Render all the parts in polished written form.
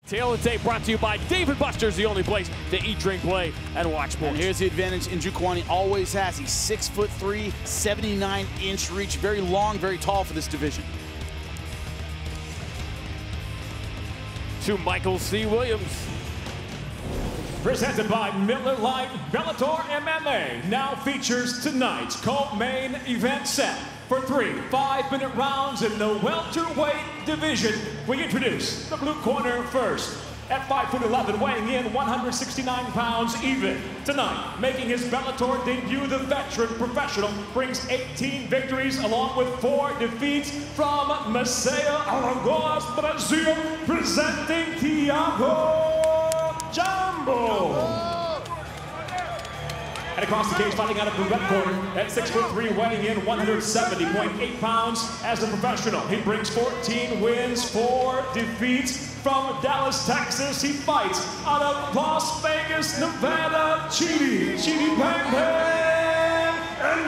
Tail and Tape brought to you by David Buster's, the only place to eat, drink, play, and watch sports. And here's the advantage Njokuani always has. He's 6'3", 79-inch reach, very long, very tall for this division. To Michael C. Williams. Presented by Miller Lite, Bellator MMA now features tonight's co-main event set. For 3 5-minute rounds in the welterweight division, we introduce the blue corner first. At 5'11", weighing in 169 pounds even. Tonight, making his Bellator debut, the veteran professional brings 18 victories along with 4 defeats from Maceió, Alagoas, Brazil, presenting Thiago Jambo. And across the cage, fighting out of the red corner, at 6'3", weighing in 170.8 pounds as a professional. He brings 14 wins, 4 defeats. From Dallas, Texas, he fights out of Las Vegas, Nevada, Chidi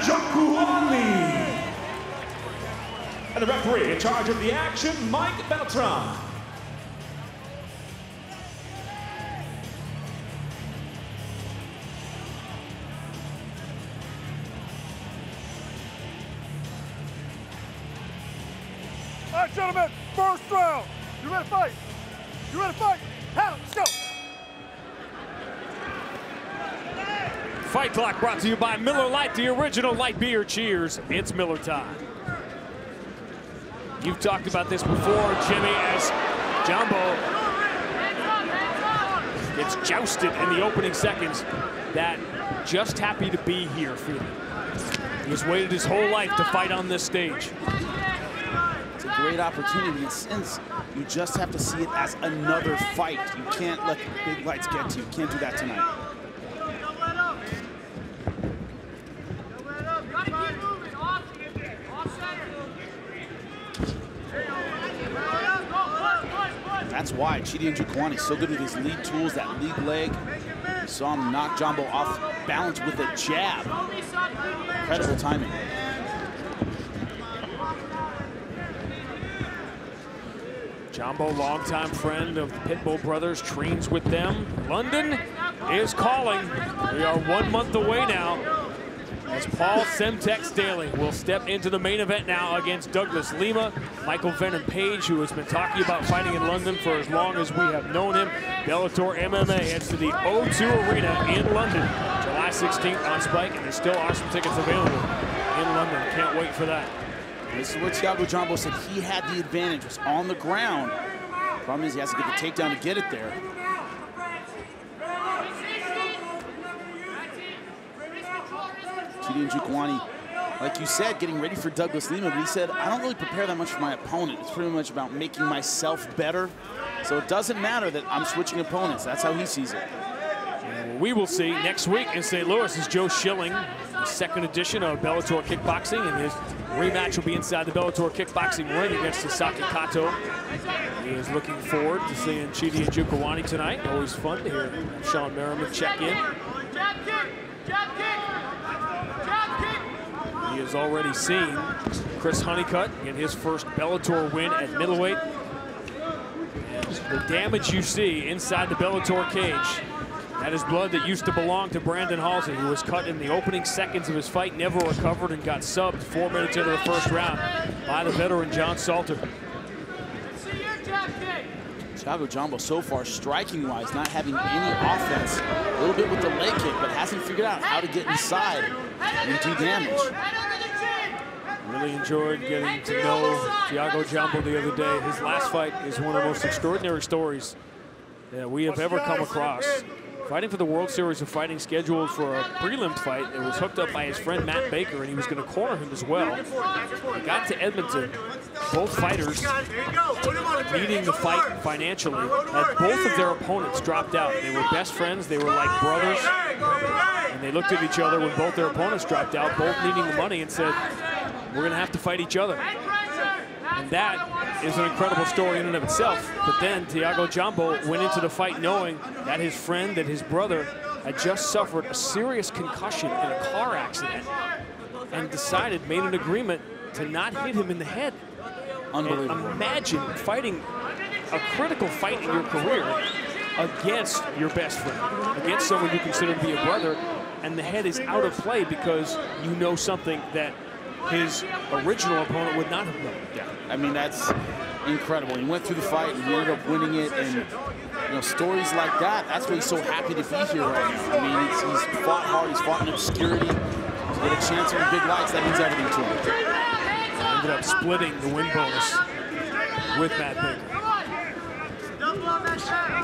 Njokuani. And the referee in charge of the action, Mike Beltran. All right, gentlemen, first round. You ready to fight? You ready to fight? Have it, let's go. Fight Clock brought to you by Miller Lite, the original light beer. Cheers, it's Miller time. You've talked about this before, Jimmy, as Jambo gets jousted in the opening seconds. That just happy to be here feeling. He's waited his whole life to fight on this stage. It's a great opportunity, and since you just have to see it as another fight, you can't let the big lights get to you. You can't do that tonight. That's why Chidi Njokuani is so good with his lead tools, that lead leg. You saw him knock Jambo off balance with a jab. Incredible timing. Jambo, longtime friend of the Pitbull brothers, trains with them. London is calling. We are 1 month away now as Paul Semtex Daly will step into the main event now against Douglas Lima. Michael Venom Page, who has been talking about fighting in London for as long as we have known him. Bellator MMA heads to the O2 Arena in London, July 16th on Spike, and there still are some tickets available in London. Can't wait for that. This is what Thiago Jambo said. He had the advantage, was on the ground. Problem is he has to get the takedown to get it there. Chidi Njokuani, like you said, getting ready for Douglas Lima, but he said, I don't really prepare that much for my opponent. It's pretty much about making myself better. So it doesn't matter that I'm switching opponents. That's how he sees it. We will see next week in St. Louis is Joe Schilling, the second edition of Bellator Kickboxing, and his rematch will be inside the Bellator Kickboxing ring against Sasaki Kato. He is looking forward to seeing Chidi Njokuani tonight. Always fun to hear Sean Merriman check in. He has already seen Chris Honeycutt get his first Bellator win at middleweight. And the damage you see inside the Bellator cage, that is blood that used to belong to Brandon Halsey, who was cut in the opening seconds of his fight, never recovered, and got subbed 4 minutes into the first round by the veteran John Salter. Thiago Jambo so far, striking-wise, not having any offense. A little bit with the leg kick, but hasn't figured out how to get inside and do damage. Really enjoyed getting to know Thiago Jambo the other day. His last fight is one of the most extraordinary stories that we have ever come across. Fighting for the World Series of Fighting, scheduled for a prelim fight. It was hooked up by his friend Matt Baker, and he was going to corner him as well. He got to Edmonton. Both fighters needing the fight financially had both of their opponents dropped out. They were best friends. They were like brothers. And they looked at each other when both their opponents dropped out, both needing the money, and said, we're going to have to fight each other. And that is an incredible story in and of itself. But then Thiago Jambo went into the fight knowing that his friend, that his brother, had just suffered a serious concussion in a car accident and made an agreement to not hit him in the head. Unbelievable. And imagine fighting a critical fight in your career against your best friend, against someone you consider to be a brother, and the head is out of play because you know something that his original opponent would not have known. Yeah, I mean, that's incredible. He went through the fight and he ended up winning it, and you know, stories like that, that's why he's so happy to be here right now. I mean, he's fought hard, he's fought in obscurity. To get a chance on the big lights, that means everything to him. Ended up splitting the win bonus with Matt Baker.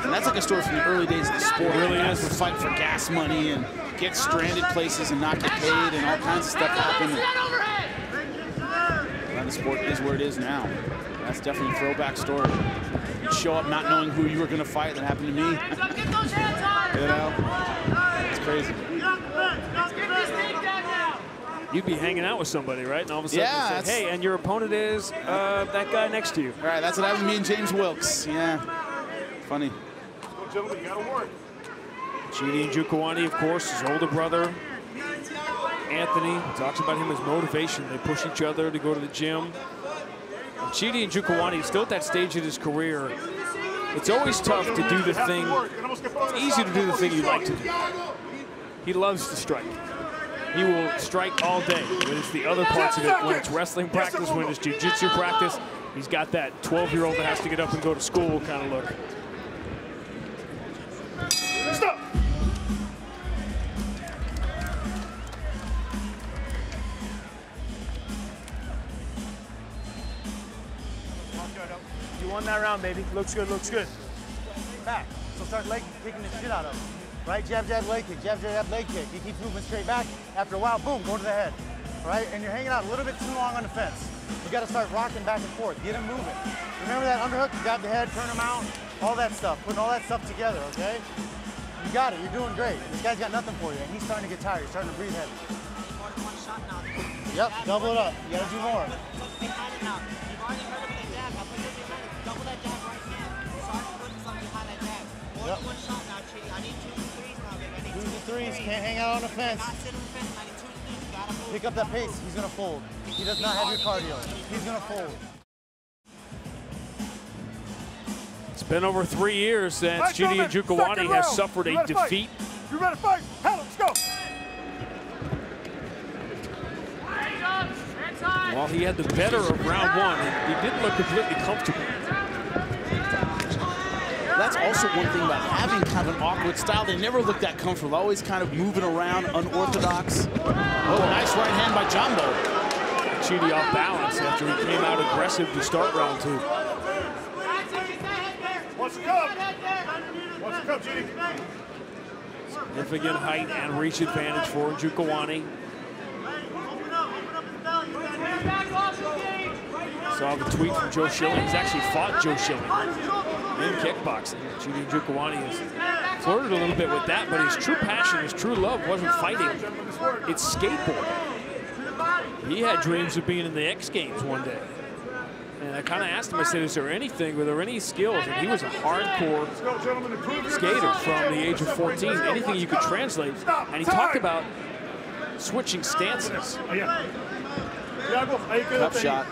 And that's like a story from the early days of the sport. It really is. To fight for gas money and get stranded places and not get paid, and all kinds of stuff happen. And the sport is where it is now. That's definitely a throwback story. You show up not knowing who you were going to fight. That happened to me. You know, it's crazy. You'd be hanging out with somebody, right? And all of a sudden, yeah, say, hey, and your opponent is that guy next to you. All right, that's what happened to me and James Wilkes. Yeah, funny. Gentlemen, you gotta work. Chidi Njokuani, of course, his older brother, Anthony, talks about him as motivation. They push each other to go to the gym. And Chidi Njokuani is still at that stage in his career. It's always tough to do the thing. It's easy to do the thing you like to do. He loves to strike. He will strike all day. But it's the other parts of it, when it's wrestling practice, when it's jiu-jitsu practice, he's got that 12-year-old that has to get up and go to school kind of look. Stop! You won that round, baby. Looks good, looks good. Back. So start leg kicking the shit out of him. Right? Jab, jab, leg kick. Jab, jab, leg kick. He keeps moving straight back. After a while, boom, go to the head. Right? And you're hanging out a little bit too long on the fence. You got to start rocking back and forth. Get him moving. Remember that underhook? You grab the head, turn him out. All that stuff. Putting all that stuff together, okay? You got it. You're doing great. This guy's got nothing for you, and he's starting to get tired. He's starting to breathe heavy. Yep, double it up. You got to do more. Yep. 2 to 3s, can't hang out on the fence. Pick up that pace, he's gonna fold. He does not have your cardio. He's gonna fold. It's been over 3 years since Chidi Njokuani has suffered a defeat. You ready to fight? Hell, let's go. While he had the better of round 1, he didn't look completely comfortable. That's also one thing about having kind of an awkward style. They never look that comfortable, always kind of moving around, unorthodox. Oh, nice right hand by Jambo. Chidi off balance after he came out aggressive to start round 2. What's the cup? What's the cup, Chidi? Significant height and reach advantage for Njokuani. Saw the tweet from Joe Schilling. He's actually fought Joe Schilling in kickboxing. Chidi Njokuani has flirted a little bit with that, but his true passion, his true love wasn't fighting. It's skateboarding. He had dreams of being in the X Games one day. And I kind of asked him, I said, is there anything, were there any skills? And he was a hardcore skater from the age of 14. Anything you could translate. And he talked about switching stances. Cup shot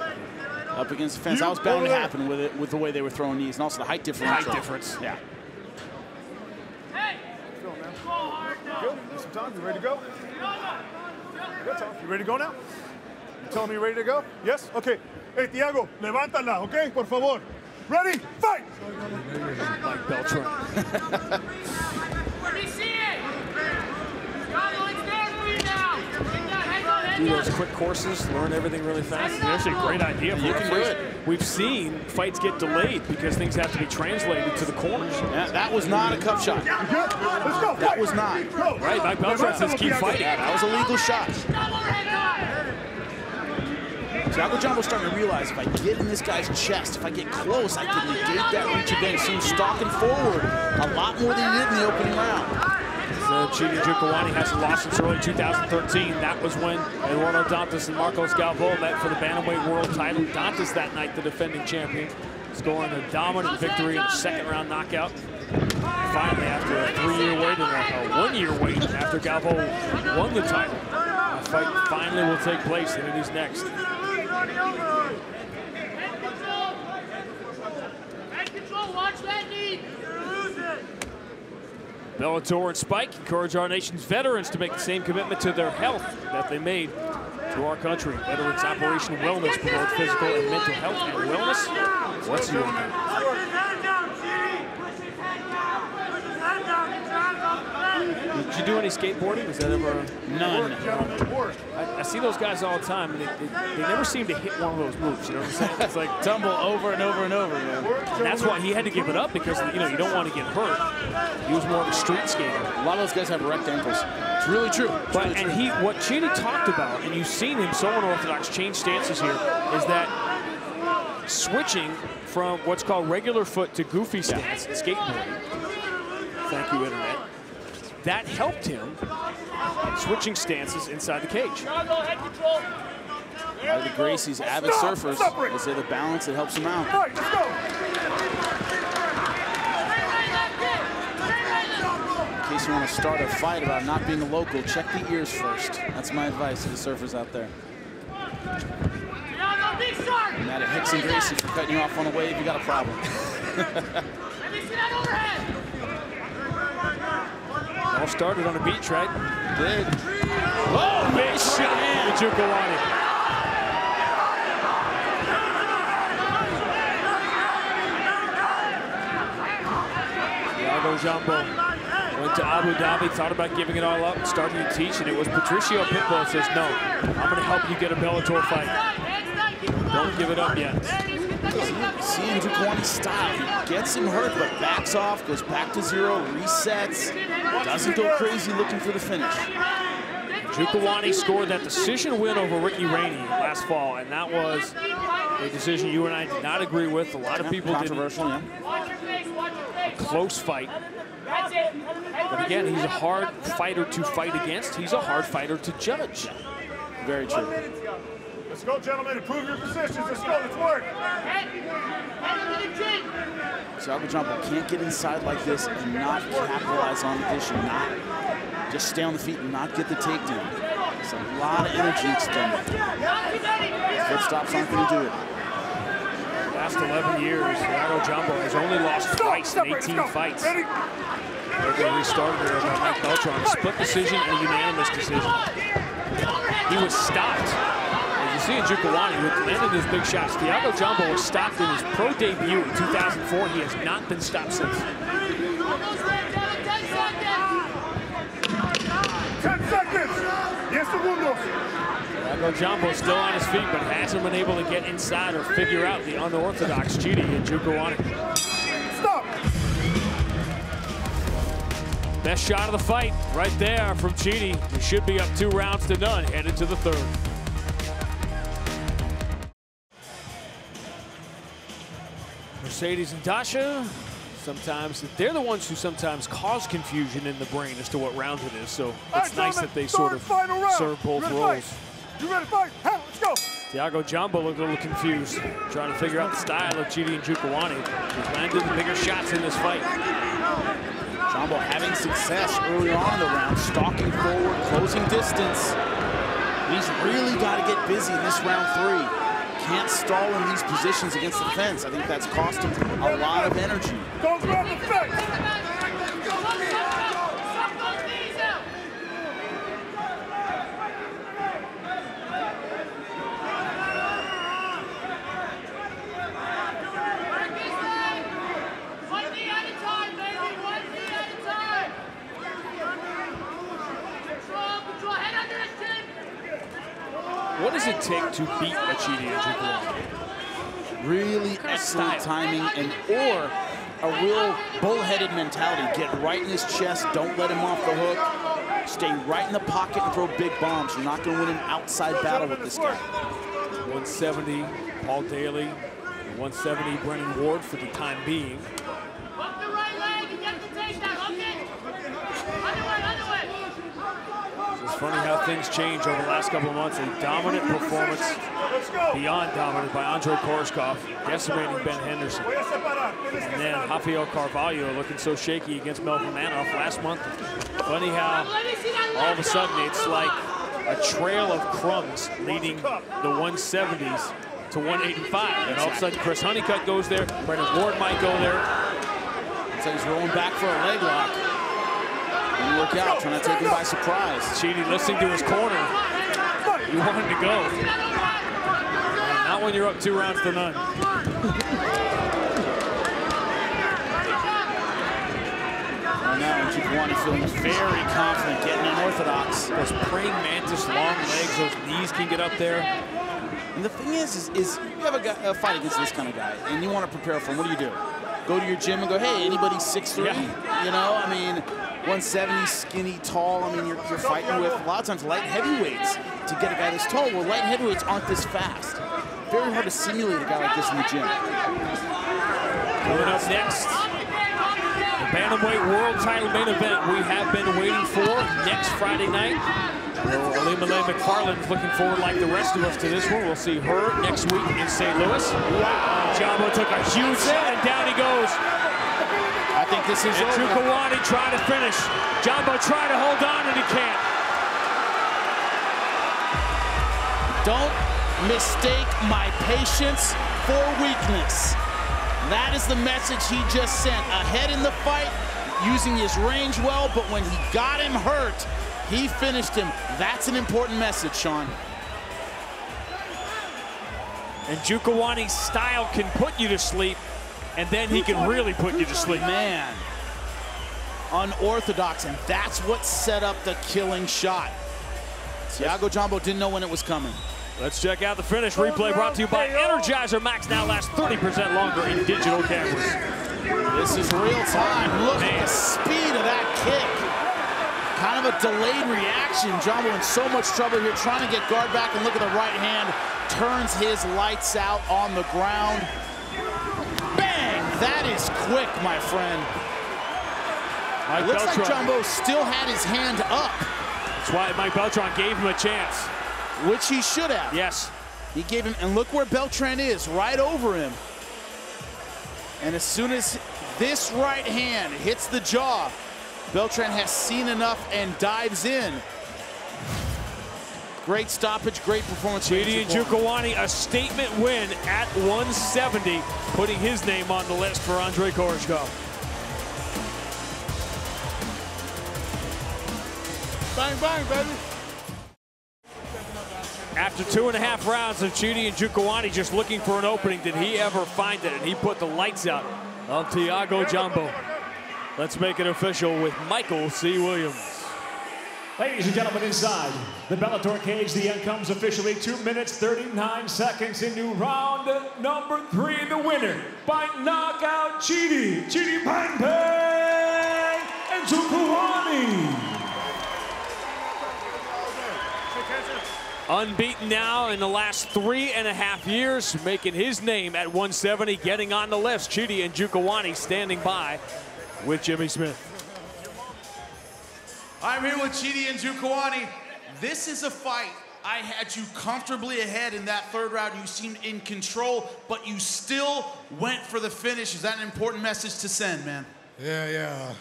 up against the fence. That was bound to happen with it, with the way they were throwing knees, and also the height difference. Height difference. Yeah. Good. Some time. You ready to go? Good, Tom. You ready to go now? You telling me you're ready to go? Yes? Okay. Hey, Thiago, levántala, okay? Por favor. Ready? Fight! Like Beltran. Do those quick courses, learn everything really fast. It's actually a great idea for referees. We've seen fights get delayed because things have to be translated to the corners. Yeah, that was not a cup shot. Let's go. That was not. Right, Mike Beltran says keep fighting. Yeah, that was a legal shot. Thiago Jambo's starting to realize if I get in this guy's chest, if I get close, I can negate that reach advantage. See him stalking forward a lot more than he did in the opening round. So Chidi Njokuani hasn't lost since early 2013. That was when Eduardo Dantas and Marcos Galvão met for the bantamweight world title. Dantas that night, the defending champion, scoring a dominant victory in a second-round knockout. Finally, after a 3-year wait and a 1-year wait after Galvão won the title, the fight finally will take place, and it is next. Bellator and Spike encourage our nation's veterans to make the same commitment to their health that they made to our country. Veterans Operation Wellness promotes physical and mental health and wellness. What's your name? Did you do any skateboarding? Was that ever? None. I see those guys all the time, and they never seem to hit one of those moves. You know what I'm saying? It's like Tumble over and over and over, man. and that's why he had to give it up, because you don't want to get hurt. He was more of a street skater. A lot of those guys have wrecked ankles. It's really true. But what Chidi talked about, and you've seen him so unorthodox change stances here, is that switching from what's called regular foot to goofy stance, skateboarding. Thank you, Internet. That helped him switching stances inside the cage. One of the Gracie's avid surfers, is it a balance that helps him out? All right, let's go. In case you want to start a fight about not being a local, check the ears first. That's my advice to the surfers out there. Mad at Hicks and Gracie for cutting you off on a wave, you got a problem. All started on a beach, right? Did. Oh, big shot from Njokuani. Thiago Jambo went to Abu Dhabi, thought about giving it all up and starting to teach, and it was Patricio Pitbull that says, no, I'm going to help you get a Bellator fight. Don't give it up yet. See Njokuani's style. He gets him hurt, but backs off, goes back to zero, resets, doesn't go crazy looking for the finish. Njokuani scored that decision win over Ricky Rainey last fall, and that was a decision you and I did not agree with. A lot of people didn't. Controversial, yeah. A close fight. But again, he's a hard fighter to fight against. He's a hard fighter to judge. Very true. Let's go, gentlemen. Improve your positions. Let's go. Let's work. Thiago Jambo can't get inside like this and not capitalize on the addition, not just stay on the feet and not get the takedown. It's a lot of energy expended. Foot stops aren't going to do it. Last 11 years, Thiago Jambo has only lost twice in 18 fights. They restarted it by Mike Beltran, a split decision and a unanimous decision. He was stopped. As you see in Njokuani, who landed his big shots, Thiago Jambo was stopped in his pro debut in 2004. He has not been stopped since. 10 seconds. 10 segundos. Thiago Jambo is still on his feet, but hasn't been able to get inside or figure out the unorthodox Chidi Njokuani. Stop. Best shot of the fight right there from Chidi. We should be up 2 rounds to none, headed to the 3rd. Mercedes and Dasha, sometimes they're the ones who sometimes cause confusion in the brain as to what round it is. So it's nice that they sort of serve both roles. You ready to fight? Let's go. Thiago Jambo looked a little confused, trying to figure out the style of Chidi Njokuani. He's landed the bigger shots in this fight. Jambo having success early on in the round, stalking forward, closing distance. He's really got to get busy in this round 3. Can't stall in these positions against the fence. I think that's cost him a lot of energy. Don't grab the fence. What does it take to beat a Chidi Njokuani? Really excellent timing or a real bullheaded mentality. Get right in his chest, don't let him off the hook. Stay right in the pocket and throw big bombs. You're not going to win an outside battle with this guy. 170, Paul Daly. 170, Brennan Ward for the time being. It's funny how things change over the last couple of months. A dominant performance, beyond dominant, by Andrey Koreshkov, decimating Ben Henderson. And then Rafael Carvalho looking so shaky against Melvin Manoff last month. Funny how all of a sudden it's like a trail of crumbs leading the 170s to 185. And all of a sudden Chris Honeycutt goes there, Brennan Ward might go there. So he's rolling back for a leg lock. Didn't work out, trying to take him by surprise. Chidi listening to his corner. You want him to go. Not when you're up 2 rounds to none. Right now, Njokuani feeling very confident, getting unorthodox. Those praying mantis long legs, those knees can get up there. And the thing is you have a fight against this kind of guy, and you want to prepare for him. What do? Go to your gym and go, hey, anybody 6'3"? Yeah. You know, I mean, 170, skinny, tall. I mean, you're fighting with a lot of times light heavyweights to get a guy this tall. Well, light heavyweights aren't this fast. Very hard to simulate a guy like this in the gym. Coming up next, the Bantamweight World Title main event we have been waiting for next Friday night. Ilima-Lei McFarland's looking forward, like the rest of us, to this one. We'll see her next week in St. Louis. Wow. Jambo took a huge shot, and down he goes. I think this is over. Njokuani trying to finish. Jambo trying to hold on, and he can't. Don't mistake my patience for weakness. That is the message he just sent. Ahead in the fight, using his range well, but when he got him hurt, he finished him. That's an important message, Sean. And Njokuani's style can put you to sleep, and then he can really put you to sleep. Man, unorthodox, and that's what set up the killing shot. Thiago Jambo didn't know when it was coming. Let's check out the finish. Replay brought to you by Energizer Max. Now lasts 30% longer in digital cameras. This is real time. Look at the speed of that kick. Kind of a delayed reaction. Jambo in so much trouble here, trying to get guard back, and look at the right hand. Turns his lights out on the ground. Bang! That is quick, my friend. It looks like Jambo still had his hand up. That's why Mike Beltran gave him a chance. Which he should have. Yes. He gave him, and look where Beltran is, right over him. And as soon as this right hand hits the jaw, Beltran has seen enough and dives in. Great stoppage, great performance. Chidi Njokuani, a statement win at 170, putting his name on the list for Andrey Koreshkov. Bang, bang, baby. After 2.5 rounds of Chidi Njokuani just looking for an opening, did he ever find it? And he put the lights out on Thiago Jambo. Let's make it official with Michael C. Williams. Ladies and gentlemen, inside the Bellator cage, the end comes officially 2 minutes, 39 seconds into round number 3. The winner by knockout, Chidi Bang Bang Njokuani. Unbeaten now in the last 3.5 years, making his name at 170, getting on the list. Chidi Njokuani standing by with Jimmy Smith. I'm here with Chidi Njokuani. This is a fight. I had you comfortably ahead in that 3rd round. You seemed in control, but you still went for the finish. Is that an important message to send, man? Yeah.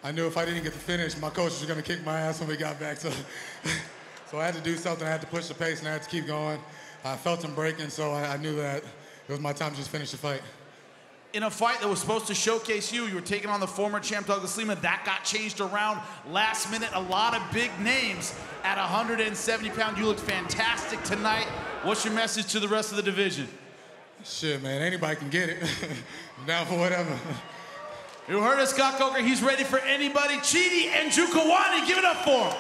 I knew if I didn't get the finish, my coach was going to kick my ass when we got back. So I had to do something. I had to push the pace, and I had to keep going. I felt him breaking, so I knew that it was my time to just finish the fight. In a fight that was supposed to showcase you were taking on the former champ Douglas Lima. That got changed around last minute. A lot of big names at 170 pounds. You looked fantastic tonight. What's your message to the rest of the division? Shit, man, anybody can get it. I'm down for whatever. You heard us, Scott Coker. He's ready for anybody. Chidi Njokuani, give it up for him.